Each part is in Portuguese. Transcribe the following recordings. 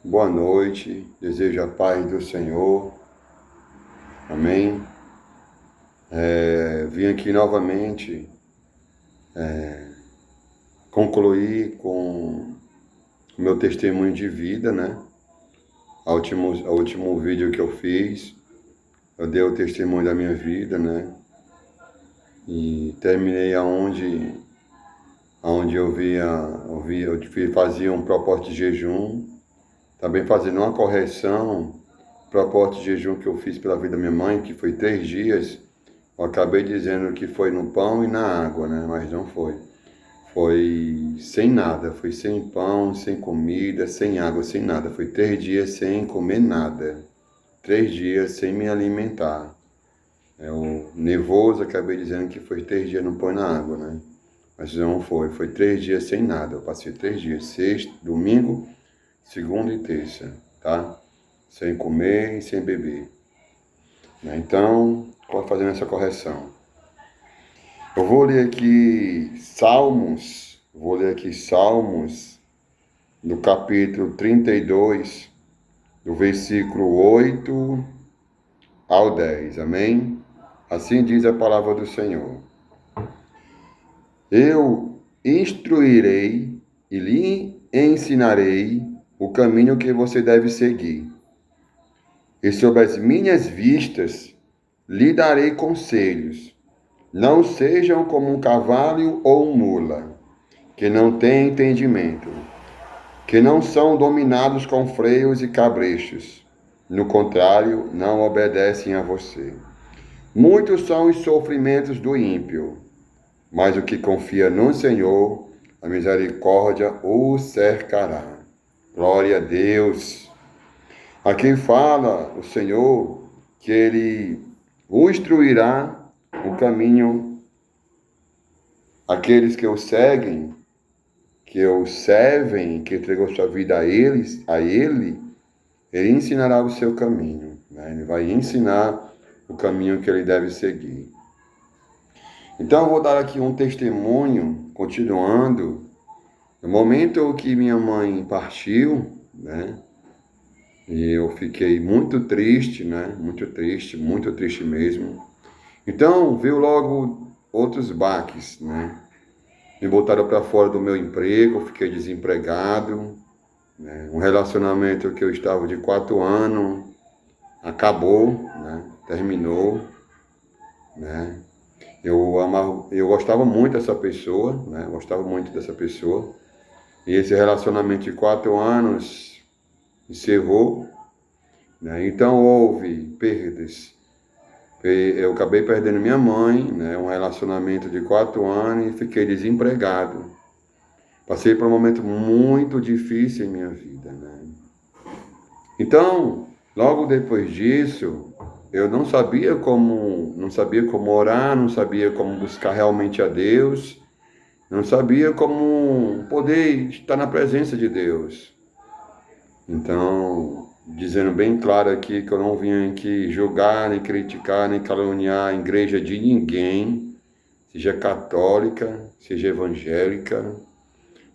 Boa noite, desejo a paz do Senhor, amém. Vim aqui novamente concluir com o meu testemunho de vida, né? O último vídeo que eu fiz, eu dei o testemunho da minha vida, né? E terminei aonde fazia um propósito de jejum, também fazendo uma correção, propósito de jejum que eu fiz pela vida da minha mãe, que foi 3 dias. Eu acabei dizendo que foi no pão e na água, né? Mas não foi. Foi sem nada, foi sem pão, sem comida, sem água, sem nada. Foi 3 dias sem comer nada. 3 dias sem me alimentar. O nervoso, acabei dizendo que foi 3 dias no pão e na água, né? Mas não foi. Foi 3 dias sem nada. Eu passei 3 dias, sexta, domingo, segunda e terça, tá? Sem comer e sem beber. Então, fazendo essa correção. Eu vou ler aqui Salmos, do capítulo 32, do versículo 8 ao 10, amém? Assim diz a palavra do Senhor. Eu instruirei e lhe ensinarei o caminho que você deve seguir. E sob as minhas vistas lhe darei conselhos. Não sejam como um cavalo ou mula, que não têm entendimento, que não são dominados com freios e cabrechos. No contrário, não obedecem a você. Muitos são os sofrimentos do ímpio, mas o que confia no Senhor, a misericórdia o cercará. Glória a Deus. Aqui fala o Senhor que Ele o instruirá o caminho. Aqueles que o seguem, que o servem, que entregou sua vida a Ele ensinará o seu caminho, né? Ele vai ensinar o caminho que ele deve seguir. Então eu vou dar aqui um testemunho, continuando, no momento que minha mãe partiu, né? E eu fiquei muito triste, né? Muito triste mesmo. Então veio logo outros baques, né? Me botaram para fora do meu emprego, eu fiquei desempregado, né? Um relacionamento que eu estava de 4 anos acabou, né? Terminou, né? Eu gostava muito dessa pessoa, né? Gostava muito dessa pessoa. E esse relacionamento de 4 anos encerrou, né? Então houve perdas. Eu acabei perdendo minha mãe, né? Um relacionamento de 4 anos e fiquei desempregado. Passei por um momento muito difícil em minha vida, né? Então, logo depois disso, eu não sabia como orar, não sabia como buscar realmente a Deus, não sabia como poder estar na presença de Deus. Então, dizendo bem claro aqui que eu não vim aqui julgar, nem criticar, nem caluniar a igreja de ninguém, seja católica, seja evangélica,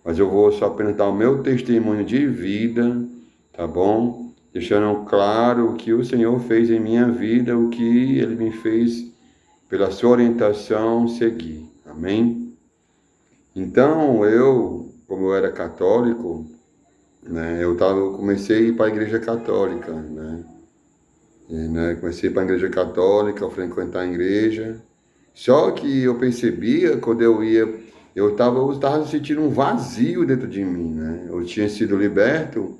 mas eu vou só apenas dar o meu testemunho de vida, tá bom? Deixando claro o que o Senhor fez em minha vida, o que Ele me fez pela sua orientação seguir, amém? Então, como eu era católico, né, eu comecei a ir para a igreja católica, né? Comecei para a igreja católica, a frequentar a igreja. Só que eu percebia, quando eu ia, eu estava sentindo um vazio dentro de mim, né? Eu tinha sido liberto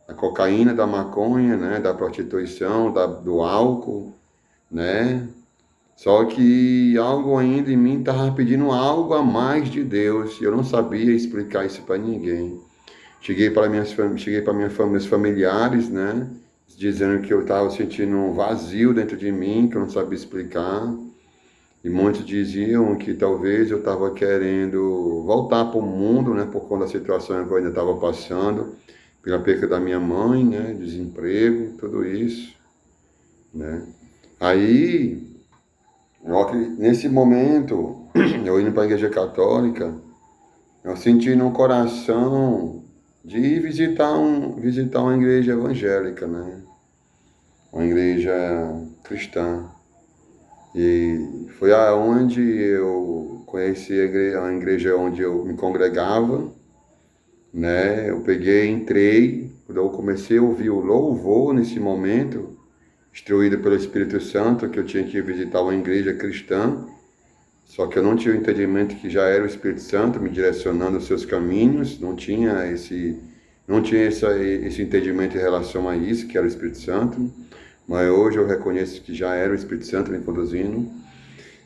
da cocaína, da maconha, né? Da prostituição, do álcool, né? Só que algo ainda em mim estava pedindo algo a mais de Deus, e eu não sabia explicar isso para ninguém. Cheguei para meus familiares, né? Dizendo que eu estava sentindo um vazio dentro de mim, que eu não sabia explicar. E muitos diziam que talvez eu estava querendo voltar para o mundo, né? Por conta da situação que eu ainda estava passando, pela perda da minha mãe, né? Desemprego, tudo isso, né? Aí, nesse momento, eu indo para a igreja católica, eu senti no coração de visitar uma igreja evangélica, né? Uma igreja cristã. E foi aonde eu conheci a igreja onde eu me congregava, né? Eu peguei, entrei, quando eu comecei a ouvir o louvor nesse momento, instruído pelo Espírito Santo, que eu tinha que visitar uma igreja cristã, só que eu não tinha o entendimento que já era o Espírito Santo me direcionando os seus caminhos, não tinha esse entendimento em relação a isso, que era o Espírito Santo, mas hoje eu reconheço que já era o Espírito Santo me conduzindo.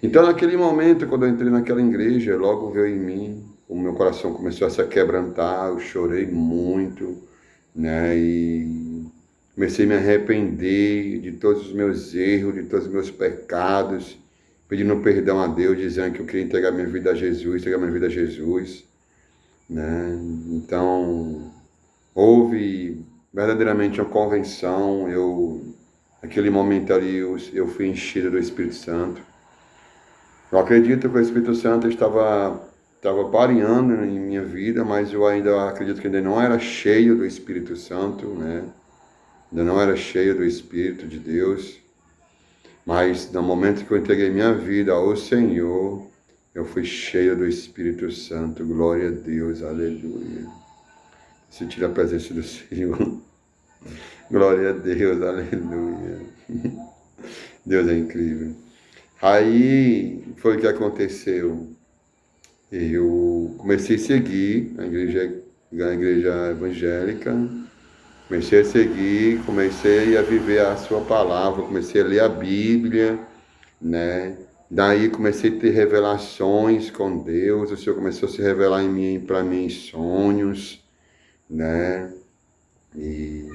Então, naquele momento, quando eu entrei naquela igreja, logo veio em mim, o meu coração começou a se quebrantar, eu chorei muito, né, e comecei a me arrepender de todos os meus erros, de todos os meus pecados, pedindo perdão a Deus, dizendo que eu queria entregar minha vida a Jesus, né? Então, houve verdadeiramente uma convenção, naquele momento ali, eu fui enchido do Espírito Santo. Eu acredito que o Espírito Santo estava pareando em minha vida, mas eu ainda acredito que ainda não era cheio do Espírito Santo, né? Ainda não era cheio do Espírito de Deus. Mas no momento que eu entreguei minha vida ao Senhor, eu fui cheio do Espírito Santo. Glória a Deus, aleluia. Sentir a presença do Senhor. Glória a Deus, aleluia. Deus é incrível. Aí foi o que aconteceu. Eu comecei a seguir a igreja evangélica. Comecei a seguir, comecei a viver a sua palavra, comecei a ler a Bíblia, né? Daí comecei a ter revelações com Deus, o Senhor começou a se revelar para mim em sonhos, né? E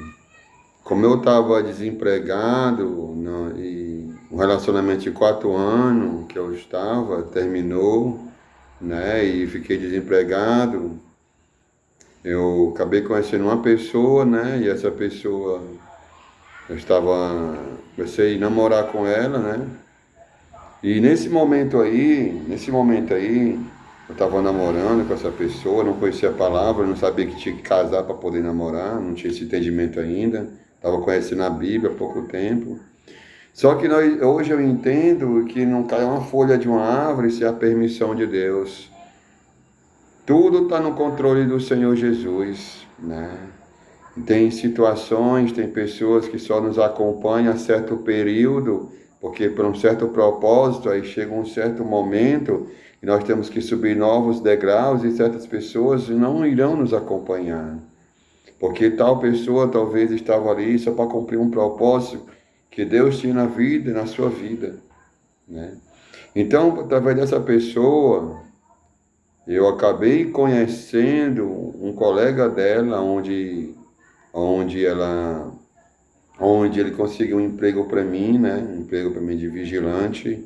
como eu estava desempregado, e um relacionamento de 4 anos que eu estava, terminou, né? E fiquei desempregado. Eu acabei conhecendo uma pessoa, né? E essa pessoa, comecei a namorar com ela, né? E nesse momento aí, eu estava namorando com essa pessoa, não conhecia a palavra, não sabia que tinha que casar para poder namorar, não tinha esse entendimento ainda. Estava conhecendo a Bíblia há pouco tempo. Só que hoje eu entendo que não cai uma folha de uma árvore sem a permissão de Deus. Tudo está no controle do Senhor Jesus, né? Tem situações, tem pessoas que só nos acompanham a certo período, porque por um certo propósito, aí chega um certo momento e nós temos que subir novos degraus e certas pessoas não irão nos acompanhar. Porque tal pessoa talvez estava ali só para cumprir um propósito que Deus tinha na vida, na sua vida, né? Então, através dessa pessoa, eu acabei conhecendo um colega dela, onde ele conseguiu um emprego para mim, né? Um emprego para mim de vigilante.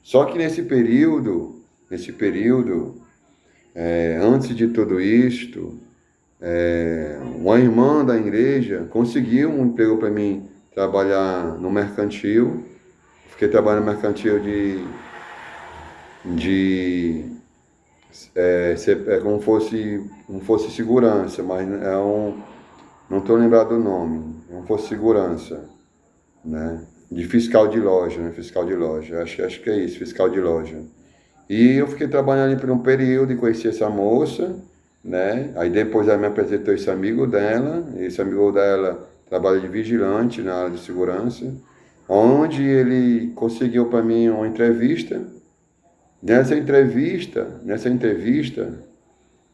Só que nesse período, antes de tudo isto, uma irmã da igreja conseguiu um emprego para mim trabalhar no mercantil. Fiquei trabalhando no mercantil como fosse segurança, mas não estou lembrado do nome, não fosse segurança, né? De fiscal de loja, né? Fiscal de loja, acho que é isso, fiscal de loja. E eu fiquei trabalhando ali por um período e conheci essa moça, né? Aí depois ela me apresentou esse amigo dela trabalha de vigilante na área de segurança, onde ele conseguiu para mim uma entrevista. Nessa entrevista,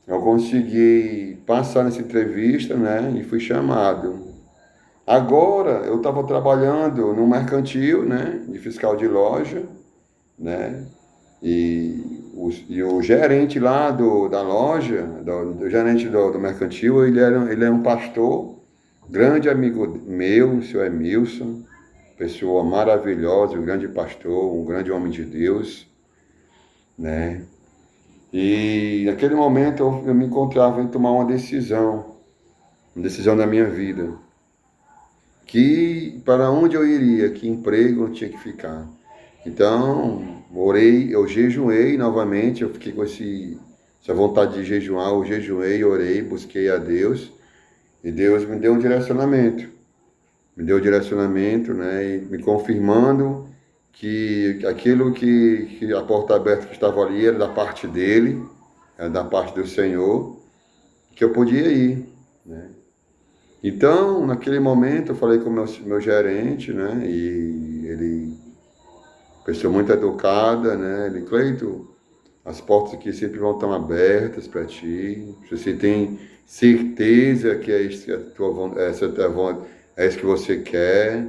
eu consegui passar nessa entrevista, né? E fui chamado. Agora, eu estava trabalhando no mercantil, né? De fiscal de loja, né? E o gerente lá da loja, do gerente do mercantil, ele é um pastor, grande amigo meu, o senhor Emilson, pessoa maravilhosa, um grande pastor, um grande homem de Deus, né? E naquele momento eu me encontrava em tomar uma decisão da minha vida, que para onde eu iria, que emprego eu tinha que ficar. Então, eu jejuei novamente, eu fiquei com essa vontade de jejuar, eu jejuei, orei, busquei a Deus, E Deus me deu um direcionamento. Me deu um direcionamento, né? E me confirmando que aquilo que a porta aberta que estava ali era da parte dele, era da parte do Senhor, que eu podia ir, né? Então, naquele momento, eu falei com o meu gerente, né? E ele, pessoa muito educada, né? Ele, Cleito, as portas aqui sempre vão estar abertas para ti. Se você tem certeza que é isso que a tua vontade, é isso que você quer,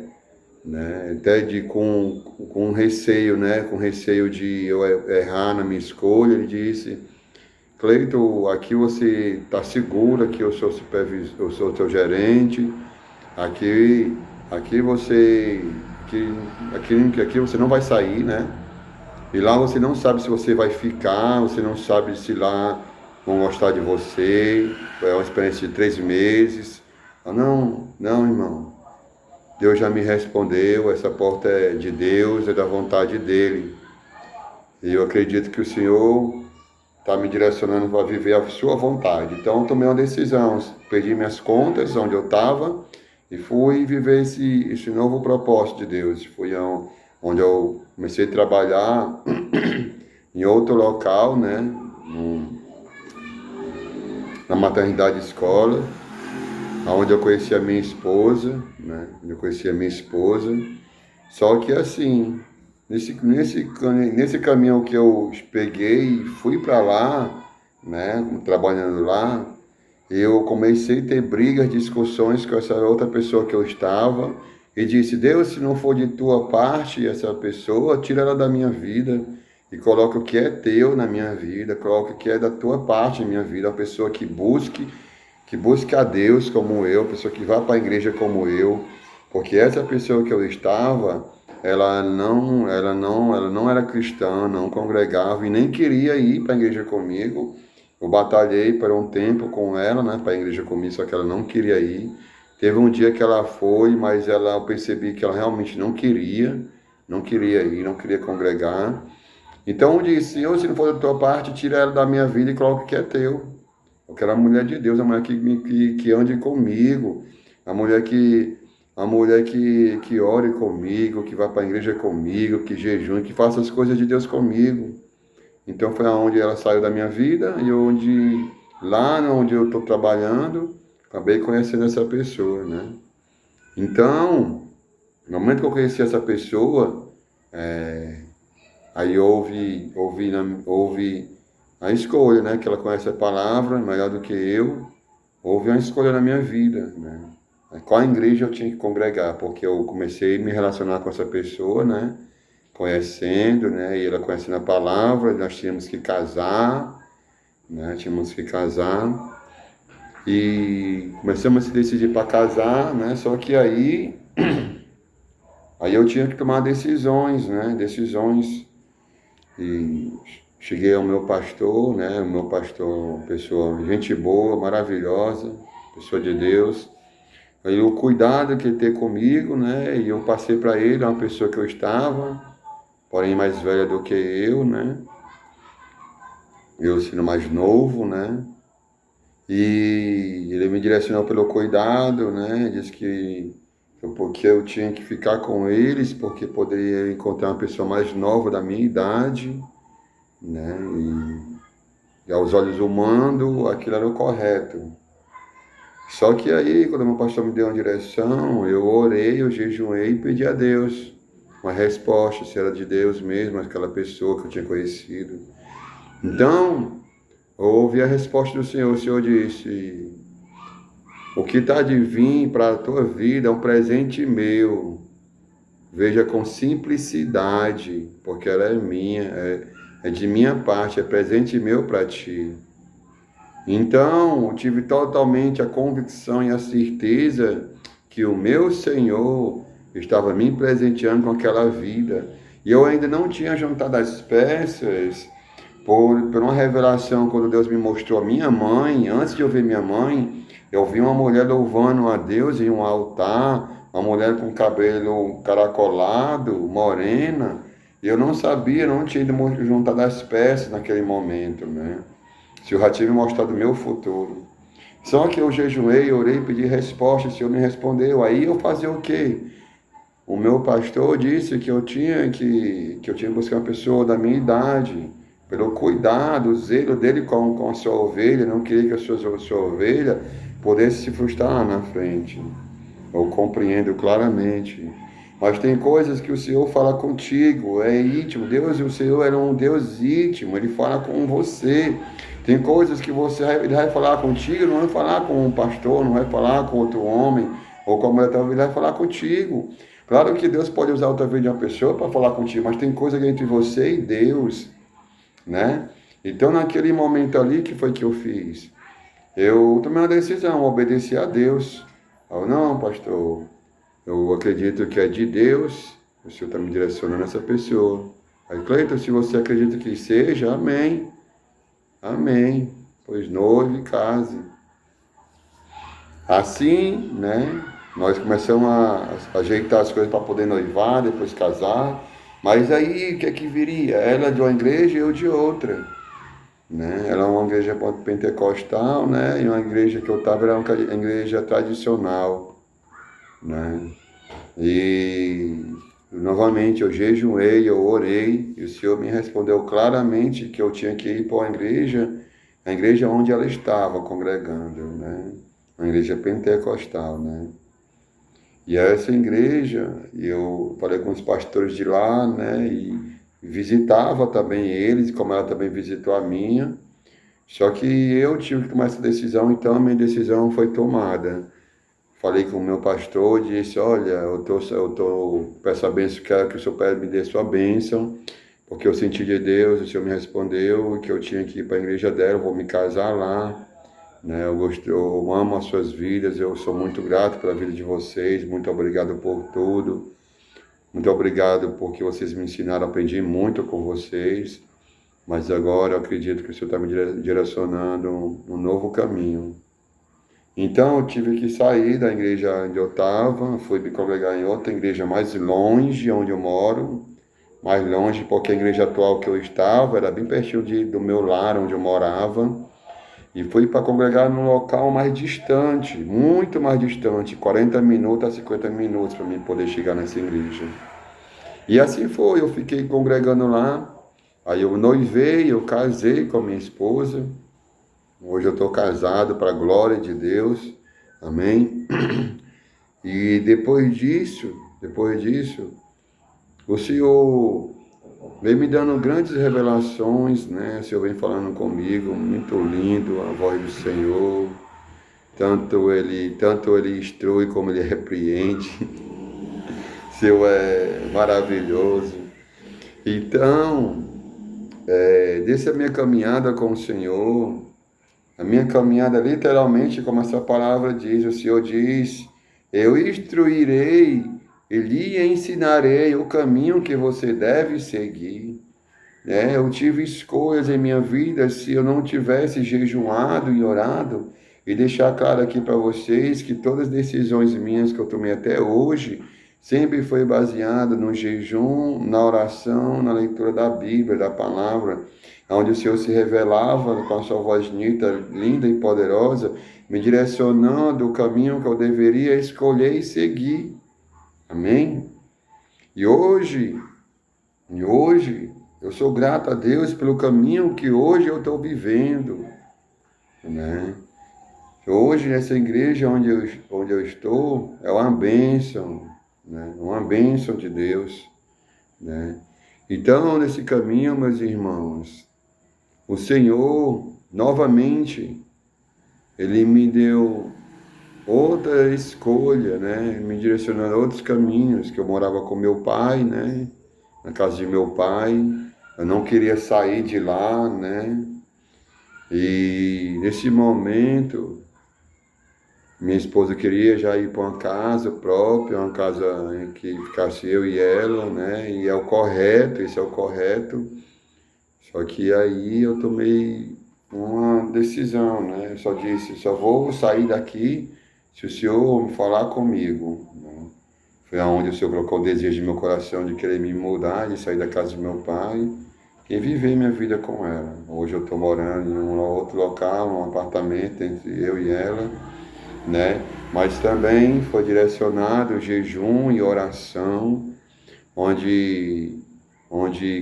né? Até com receio, né? Com receio de eu errar na minha escolha, ele disse: Cleito, aqui você está seguro, aqui eu sou supervisor, eu sou teu gerente, aqui, aqui você, aqui você não vai sair, né? E lá você não sabe se você vai ficar, você não sabe se lá vão gostar de você. É uma experiência de 3 meses. Ah, não, não, irmão. Deus já me respondeu, essa porta é de Deus, é da vontade dele. E eu acredito que o Senhor está me direcionando para viver a sua vontade. Então eu tomei uma decisão, perdi minhas contas onde eu estava e fui viver esse novo propósito de Deus. Fui onde eu comecei a trabalhar em outro local, né? Na maternidade escola, onde eu conheci a minha esposa, né? Onde eu conheci a minha esposa. Só que assim, nesse caminho que eu peguei e fui para lá, né? Trabalhando lá, eu comecei a ter brigas, discussões com essa outra pessoa que eu estava e disse: Deus, se não for de tua parte essa pessoa, tira ela da minha vida e coloca o que é teu na minha vida, coloca o que é da tua parte na minha vida, uma pessoa que busque a Deus como eu, uma pessoa que vá para a igreja como eu, porque essa pessoa que eu estava, ela não era cristã, não congregava e nem queria ir para a igreja comigo. Eu batalhei por um tempo com ela, né, para a igreja comigo, só que ela não queria ir. Teve um dia que ela foi, mas eu percebi que ela realmente não queria ir, não queria congregar. Então eu disse: Senhor, se não for da tua parte, tira ela da minha vida e coloca o que é teu. Eu quero a mulher de Deus, a mulher que ande comigo, a mulher que ore comigo, que vá para a igreja comigo, que jejune, que faça as coisas de Deus comigo. Então foi aonde ela saiu da minha vida e lá onde eu estou trabalhando, acabei conhecendo essa pessoa, né? Então, no momento que eu conheci essa pessoa, aí houve a escolha, né? Que ela conhece a palavra melhor do que eu, houve uma escolha na minha vida, né? Qual igreja eu tinha que congregar, porque eu comecei a me relacionar com essa pessoa, né? Conhecendo, né? E ela conhecendo a palavra, nós tínhamos que casar, né? Tínhamos que casar e começamos a se decidir para casar, né? Só que aí eu tinha que tomar decisões, né? Decisões e cheguei ao meu pastor, né? O meu pastor, pessoa, gente boa, maravilhosa, pessoa de Deus. Aí o cuidado que ele tem comigo, né? E eu passei para ele, uma pessoa que eu estava, porém mais velha do que eu, né? Eu sendo mais novo, né? E ele me direcionou pelo cuidado, né? Disse porque eu tinha que ficar com eles, porque poderia encontrar uma pessoa mais nova da minha idade, né? E aos olhos humanos, aquilo era o correto. Só que aí, quando meu pastor me deu uma direção, eu orei, eu jejuei e pedi a Deus uma resposta, se era de Deus mesmo, aquela pessoa que eu tinha conhecido. Então, eu ouvi a resposta do Senhor. O Senhor disse: o que está de vir para a tua vida é um presente meu. Veja com simplicidade, porque ela é minha, é de minha parte, é presente meu para ti. Então, eu tive totalmente a convicção e a certeza que o meu Senhor estava me presenteando com aquela vida. E eu ainda não tinha juntado as peças por uma revelação, quando Deus me mostrou a minha mãe. Antes de eu ver minha mãe, eu vi uma mulher louvando a Deus em um altar, uma mulher com cabelo caracolado, morena. E eu não sabia, não tinha juntado as peças naquele momento, né? Se eu já tinha me mostrado o meu futuro. Só que eu jejuei, orei, pedi resposta, o Senhor me respondeu. Aí eu fazia o quê? O meu pastor disse que eu tinha que buscar uma pessoa da minha idade, pelo cuidado, o zelo dele com a sua ovelha, não queria que a sua ovelha pudesse se frustrar na frente. Eu compreendo claramente. Mas tem coisas que o Senhor fala contigo, é íntimo. Deus e o Senhor é um Deus íntimo, Ele fala com você. Tem coisas que Ele vai falar contigo, não vai falar com um pastor, não vai falar com outro homem, ou com a mulher, ele vai falar contigo. Claro que Deus pode usar outra vez de uma pessoa para falar contigo, mas tem coisa entre você e Deus, né? Então, naquele momento ali, que foi que eu fiz? Eu tomei uma decisão, obedeci a Deus. Eu, não, pastor, eu acredito que é de Deus, o Senhor está me direcionando essa pessoa. Aí, Cleiton, se você acredita que seja, amém. Amém. Pois noivo e case. Assim, né? Nós começamos a ajeitar as coisas para poder noivar, depois casar. Mas aí, o que é que viria? Ela de uma igreja e eu de outra, né? Ela é uma igreja pentecostal, né? E uma igreja que eu estava era uma igreja tradicional, né? E novamente eu jejuei, eu orei, e o Senhor me respondeu claramente que eu tinha que ir para a igreja onde ela estava congregando, né? Uma igreja pentecostal, né? E essa igreja, eu falei com os pastores de lá, né? E visitava também eles, como ela também visitou a minha. Só que eu tive que tomar essa decisão, então a minha decisão foi tomada. Falei com o meu pastor, disse, olha, peço a bênção, quero que o Senhor me dê sua bênção, porque eu senti de Deus, o Senhor me respondeu que eu tinha que ir para a igreja dela, eu vou me casar lá, né? Eu amo as suas vidas, eu sou muito grato pela vida de vocês, muito obrigado por tudo, muito obrigado porque vocês me ensinaram, aprendi muito com vocês, mas agora eu acredito que o Senhor está me direcionando um novo caminho. Então eu tive que sair da igreja onde eu estava, fui me congregar em outra igreja mais longe, onde eu moro, mais longe, porque a igreja atual que eu estava era bem pertinho do meu lar, onde eu morava, e fui para congregar num local mais distante, muito mais distante, 40 minutos a 50 minutos para mim poder chegar nessa igreja. E assim foi, eu fiquei congregando lá, aí eu noivei, eu casei com a minha esposa, hoje eu estou casado para a glória de Deus, amém? E depois disso, o Senhor vem me dando grandes revelações, né? O Senhor vem falando comigo, muito lindo a voz do Senhor. Tanto ele instrui como ele repreende. O Senhor é maravilhoso. Então, desde a minha caminhada com o Senhor, a minha caminhada literalmente, como essa palavra diz, o Senhor diz, eu instruirei e lhe ensinarei o caminho que você deve seguir. Eu tive escolhas em minha vida se eu não tivesse jejuado e orado, e deixar claro aqui para vocês que todas as decisões minhas que eu tomei até hoje, sempre foi baseado no jejum, na oração, na leitura da Bíblia, da palavra, onde o Senhor se revelava com a sua voz nítida, linda e poderosa, me direcionando o caminho que eu deveria escolher e seguir. Amém? E hoje, eu sou grato a Deus pelo caminho que hoje eu estou vivendo, né? Hoje, nessa igreja onde eu estou, é uma bênção, né? Uma bênção de Deus, né? Então, nesse caminho, meus irmãos, o Senhor, novamente, Ele me deu outra escolha, né? Me direcionando a outros caminhos, que eu morava com meu pai, né? Na casa de meu pai, eu não queria sair de lá, né? E nesse momento, minha esposa queria já ir para uma casa própria, uma casa em que ficasse eu e ela, né? E é o correto, esse é o correto. Só que aí eu tomei uma decisão, né? Eu só disse, só vou sair daqui se o Senhor me falar comigo, né? Foi aonde o Senhor colocou o desejo no meu coração de querer me mudar, de sair da casa do meu pai, e viver minha vida com ela. Hoje eu estou morando em um outro local, um apartamento entre eu e ela, né? Mas também foi direcionado jejum e oração, onde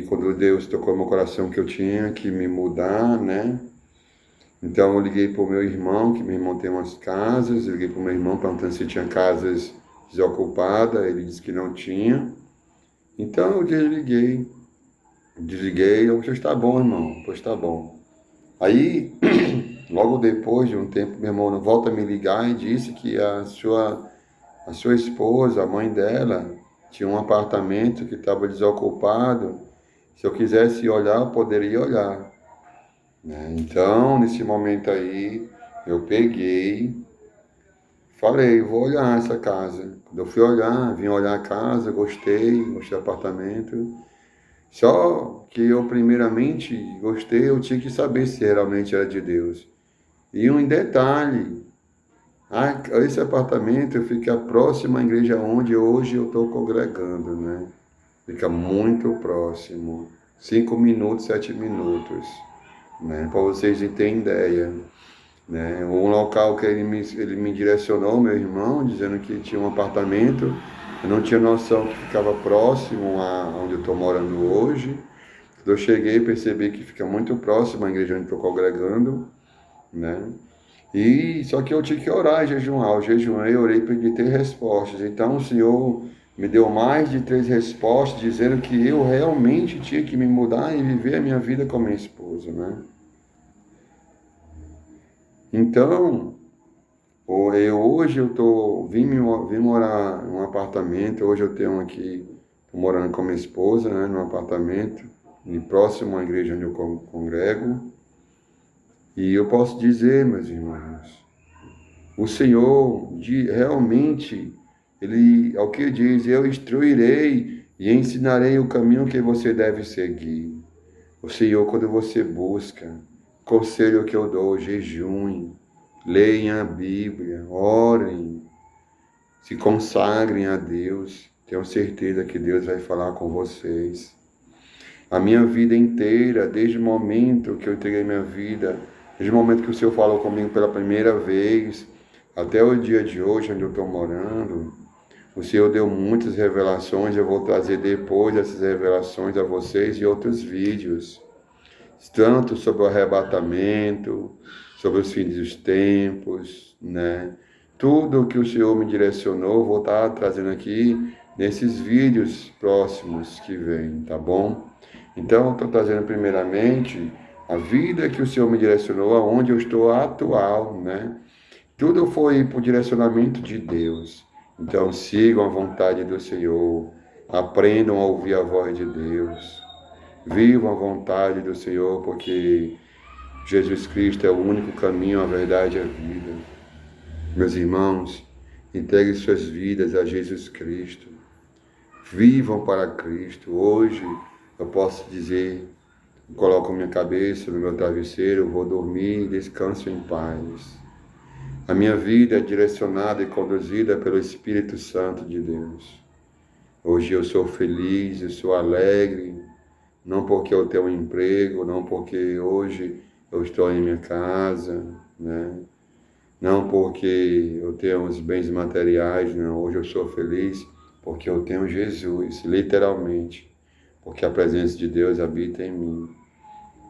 quando Deus tocou no meu coração que eu tinha que me mudar, né? Então eu liguei para o meu irmão, que meu irmão tem umas casas, eu liguei para o meu irmão perguntando se tinha casas desocupadas, ele disse que não tinha. Então eu desliguei, eu disse, tá bom, irmão, pois tá bom. Aí, logo depois de um tempo, meu irmão volta a me ligar e disse que a sua esposa, a mãe dela, tinha um apartamento que estava desocupado. Se eu quisesse olhar, eu poderia olhar, né? Então, nesse momento aí, eu peguei, falei, vou olhar essa casa. Quando eu fui olhar, vim olhar a casa, gostei do apartamento. Só que eu, primeiramente, gostei, eu tinha que saber se realmente era de Deus. E um detalhe, esse apartamento fica próximo à igreja onde hoje eu estou congregando, né? Fica muito próximo, 5 minutos, 7 minutos, né? Para vocês terem ideia, né? Um local que ele me direcionou, meu irmão, dizendo que tinha um apartamento, eu não tinha noção que ficava próximo a onde eu estou morando hoje. Quando eu cheguei, percebi que fica muito próximo à igreja onde estou congregando, né? E só que eu tinha que orar e jejuar. Eu jejuei, orei para ter respostas. Então o Senhor me deu mais de 3 respostas, dizendo que eu realmente tinha que me mudar e viver a minha vida com a minha esposa, né? Então, hoje vim morar em um apartamento. Hoje eu tenho aqui, estou morando com a minha esposa, né, num apartamento, e próximo à igreja onde eu congrego. E eu posso dizer, meus irmãos, o Senhor realmente, ao que diz, eu instruirei e ensinarei o caminho que você deve seguir. O Senhor, quando você busca, conselho que eu dou, jejum, leiam a Bíblia, orem, se consagrem a Deus. Tenho certeza que Deus vai falar com vocês. A minha vida inteira, desde o momento que eu entreguei minha vida, desde o momento que o Senhor falou comigo pela primeira vez, até o dia de hoje, onde eu estou morando, o Senhor deu muitas revelações. Eu vou trazer depois essas revelações a vocês e outros vídeos, tanto sobre o arrebatamento, sobre os fins dos tempos, né? Tudo que o Senhor me direcionou, vou estar trazendo aqui nesses vídeos próximos que vêm, tá bom? Então, estou trazendo primeiramente a vida que o Senhor me direcionou, aonde eu estou atual, né? Tudo foi por direcionamento de Deus. Então, sigam a vontade do Senhor, aprendam a ouvir a voz de Deus, vivam a vontade do Senhor, porque Jesus Cristo é o único caminho, a verdade e a vida. Meus irmãos, entreguem suas vidas a Jesus Cristo. Vivam para Cristo. Hoje eu posso dizer, coloco minha cabeça no meu travesseiro, vou dormir e descanso em paz. A minha vida é direcionada e conduzida pelo Espírito Santo de Deus. Hoje eu sou feliz, eu sou alegre, não porque eu tenho um emprego, não porque hoje eu estou em minha casa, né? Não porque eu tenho os bens materiais, não. Hoje eu sou feliz porque eu tenho Jesus, literalmente, porque a presença de Deus habita em mim.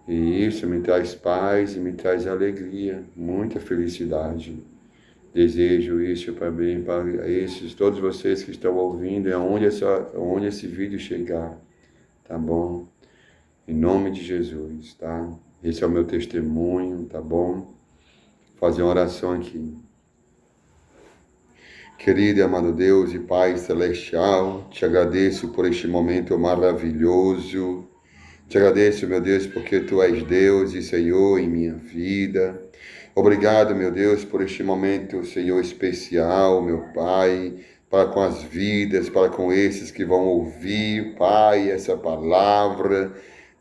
E isso me traz paz e me traz alegria, muita felicidade. Desejo isso para mim, para esses, todos vocês que estão ouvindo, onde esse vídeo chegar, tá bom? Em nome de Jesus, tá? Esse é o meu testemunho, tá bom? Fazer uma oração aqui. Querido e amado Deus e Pai Celestial, te agradeço por este momento maravilhoso. Te agradeço, meu Deus, porque Tu és Deus e Senhor em minha vida. Obrigado, meu Deus, por este momento, Senhor, especial, meu Pai, para com as vidas, para com esses que vão ouvir, Pai, essa palavra.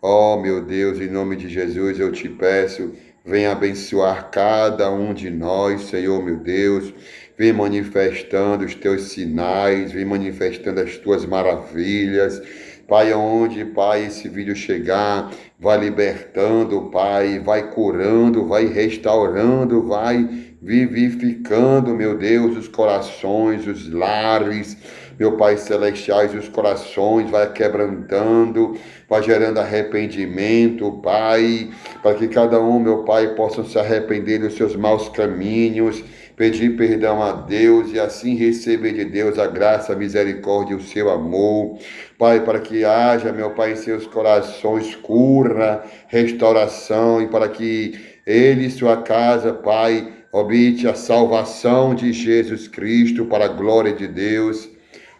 Oh, meu Deus, em nome de Jesus, eu te peço, venha abençoar cada um de nós, Senhor, meu Deus. Vem manifestando os teus sinais, vem manifestando as tuas maravilhas. Pai, aonde, Pai, esse vídeo chegar, vai libertando, Pai, vai curando, vai restaurando, vai vivificando, meu Deus, os corações, os lares, meu Pai celestiais, os corações, vai quebrantando, vai gerando arrependimento, Pai, para que cada um, meu Pai, possa se arrepender dos seus maus caminhos, pedir perdão a Deus e assim receber de Deus a graça, a misericórdia e o seu amor. Pai, para que haja, meu Pai, em seus corações cura, restauração e para que ele e sua casa, Pai, obte a salvação de Jesus Cristo para a glória de Deus.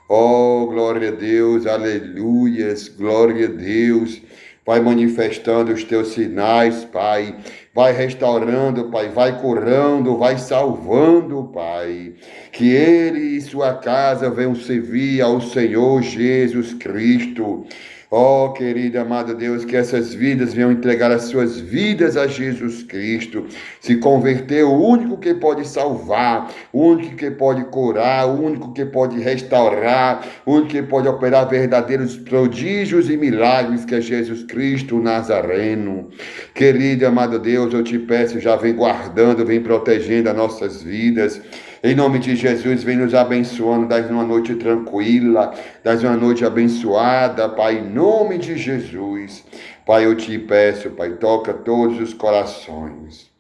Oh, glória a Deus, aleluias, glória a Deus. Vai manifestando os teus sinais, Pai. Vai restaurando, Pai. Vai curando, vai salvando, Pai. Que ele e sua casa venham servir ao Senhor Jesus Cristo. Oh, querido, amado Deus, que essas vidas venham entregar as suas vidas a Jesus Cristo, se converter, o único que pode salvar, o único que pode curar, o único que pode restaurar, o único que pode operar verdadeiros prodígios e milagres, que é Jesus Cristo Nazareno. Querido, amado Deus, eu te peço, já vem guardando, vem protegendo as nossas vidas. Em nome de Jesus, vem nos abençoando, dás uma noite tranquila, dás uma noite abençoada, Pai, em nome de Jesus. Pai, eu te peço, Pai, toca todos os corações.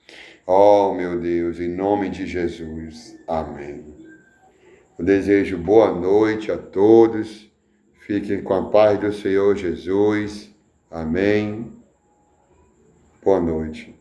Oh, meu Deus, em nome de Jesus. Amém. Eu desejo boa noite a todos. Fiquem com a paz do Senhor Jesus. Amém. Boa noite.